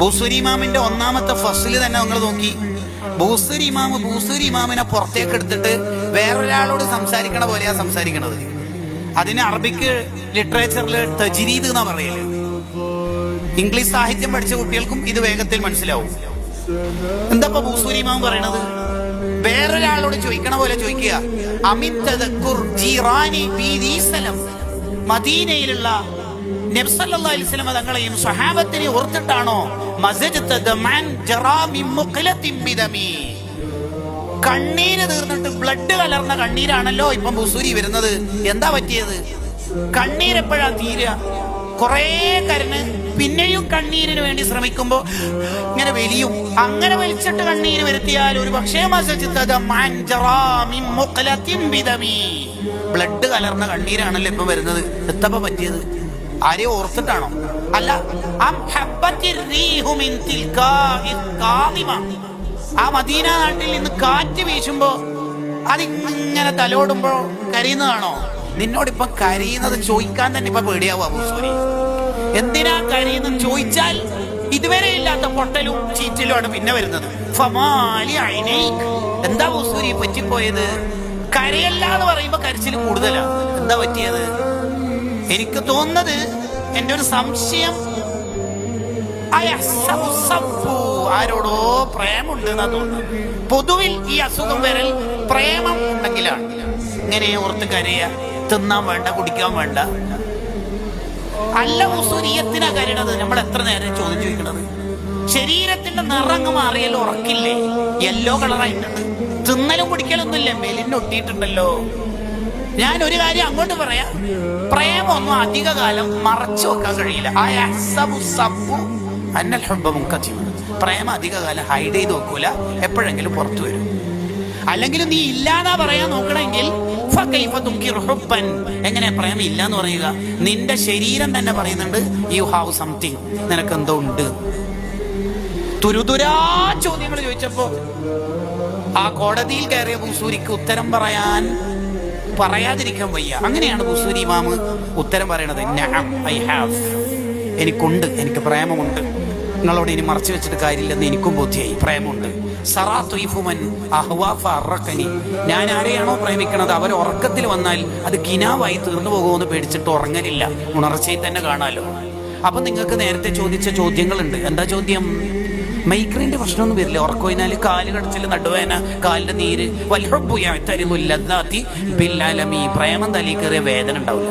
ബൂസൂരി ഇമാമിന്റെ ഒന്നാമത്തെ ഫസ്ലിൽ തന്നെ നിങ്ങൾ നോക്കി, ബൂസൂരി ഇമാമിനെ പുറത്തേക്ക് എടുത്തിട്ട് വേറൊരാളോട് സംസാരിക്കണ പോലെയാ സംസാരിക്കണത്. അതിന് അറബിക്ക് ലിറ്ററേച്ചറിൽ തജ്രീദ് എന്നാ പറയല്. ഇംഗ്ലീഷ് സാഹിത്യം പഠിച്ച കുട്ടികൾക്കും ഇത് വേഗത്തിൽ മനസ്സിലാവും. എന്താ ബൂസൂരി ഇമാം പറയണത്? വേറൊരാളോട് ചോദിക്കണ പോലെ ചോദിക്കുക. മദീനയിലുള്ള നബി സല്ലല്ലാഹു അലൈഹി വസല്ലം തങ്ങളെയും സ്വഹാബത്തിനെ ഓർത്തിട്ടാണോ കണ്ണീര് തീർന്നിട്ട് ബ്ലഡ് കലർന്ന കണ്ണീരാണല്ലോ ഇപ്പം ബുസൂരി വരുന്നത്. എന്താ പറ്റിയത്? കണ്ണീരെപ്പോഴാ തീരുക? കുറേ കരണ് പിന്നെയും കണ്ണീരിന് വേണ്ടി ശ്രമിക്കുമ്പോ ഇങ്ങനെ വലിയും. അങ്ങനെ വലിച്ചിട്ട് കണ്ണീര് വരുത്തിയാൽ ഒരു പക്ഷേ ബ്ലഡ് കലർന്ന കണ്ണീരാണല്ലോ ഇപ്പൊ വരുന്നത്. എത്തപ്പോ പറ്റിയത്? ആരെയും ഓർത്തിട്ടാണോ? അല്ല. ആ മദീന നാട്ടിൽ നിന്ന് കാറ്റ് വീശുമ്പോ അതിങ്ങനെ തലോടുമ്പോ കരയുന്നതാണോ? നിന്നോടിപ്പൊ കരയുന്നത് ചോദിക്കാൻ തന്നെ ഇപ്പൊ പേടിയാവുക ബുസൂരി. എന്തിനാ കരയുന്നത് ചോദിച്ചാൽ ഇതുവരെ ഇല്ലാത്ത പൊട്ടലും ചീറ്റലുമാണ് പിന്നെ വരുന്നത്. എന്താ ബുസൂരി പറ്റിപ്പോയത്? കരയല്ല എന്ന് പറയുമ്പോ കരച്ചിൽ കൂടുതലാ. എന്താ പറ്റിയത്? എനിക്ക് തോന്നുന്നത്, എന്റെ ഒരു സംശയം, ആരോടോ പ്രേമുണ്ട് എന്നാ തോന്നുന്നത്. പൊതുവിൽ ഈ അസുഖം വരൽ പ്രേമം ഉണ്ടെങ്കിലാണ്. ഇങ്ങനെ ഓർത്ത് കരയ, തിന്നാൻ വേണ്ട, കുടിക്കാൻ വേണ്ട. അല്ല ബുസൂരിയത്തിനാ കരയണത്. നമ്മൾ എത്ര നേരം ചോദ്യം ചോദിക്കണത്? ശരീരത്തിന്റെ നിറങ്ങ് മാറിയാലും ഉറക്കില്ലേ? യെല്ലോ കളറായിട്ടുണ്ട്. തിന്നലും കുടിക്കലൊന്നുമില്ല, മെലിനൊട്ടിയിട്ടുണ്ടല്ലോ. ഞാൻ ഒരു കാര്യം അങ്ങോട്ട് പറയാം, പ്രേമൊന്നും അധിക കാലം മറച്ചു വെക്കാൻ കഴിയില്ല. പ്രേമം അധിക കാലം ഹൈഡ് ചെയ്ത് വെക്കൂല, എപ്പോഴെങ്കിലും പുറത്തു വരും. അല്ലെങ്കിൽ നീ ഇല്ലാന്നാ പറയാൻ നോക്കണമെങ്കിൽ എങ്ങനെ പ്രേമം ഇല്ലാന്ന് പറയുക? നിന്റെ ശരീരം തന്നെ പറയുന്നുണ്ട് യു ഹാവ് സംതിങ്, നിനക്ക് എന്തോ ഉണ്ട്. തുരുതുരാ ചോദ്യങ്ങൾ ചോദിച്ചപ്പോ ആ കോടതിയിൽ കയറിയ ബുസൂരിക്ക് ഉത്തരം പറയാതിരിക്കാൻ വയ്യ. അങ്ങനെയാണ് ബുസൂരി ഇമാം ഉത്തരം പറയണത്. ഐ ഹാവ്, എനിക്കുണ്ട്, എനിക്ക് പ്രേമമുണ്ട്. നിങ്ങളോട് ഇനി മറച്ചു വെച്ചിട്ട് കാര്യമില്ലെന്ന് എനിക്കും ബോധ്യായി. പ്രേമുണ്ട്. ഞാൻ ആരെയാണോ പ്രേമിക്കണത് അവർ ഉറക്കത്തിൽ വന്നാൽ അത് കിനാവായി തീർന്നു പോകുമെന്ന് പേടിച്ചിട്ട് ഉറങ്ങലില്ല. ഉണർച്ചയിൽ തന്നെ കാണാലോ. അപ്പൊ നിങ്ങൾക്ക് നേരത്തെ ചോദിച്ച ചോദ്യങ്ങളുണ്ട്. എന്താ ചോദ്യം? മൈഗ്രെയിന്റെ പ്രശ്നമൊന്നും വരില്ല ഉറക്കോയിനാൽ? കാല് കടച്ചില്, നടുവേന, കാലിന്റെ നീര്, പ്രേമം തലയിൽ കയറിയ വേദന ഉണ്ടാവില്ല.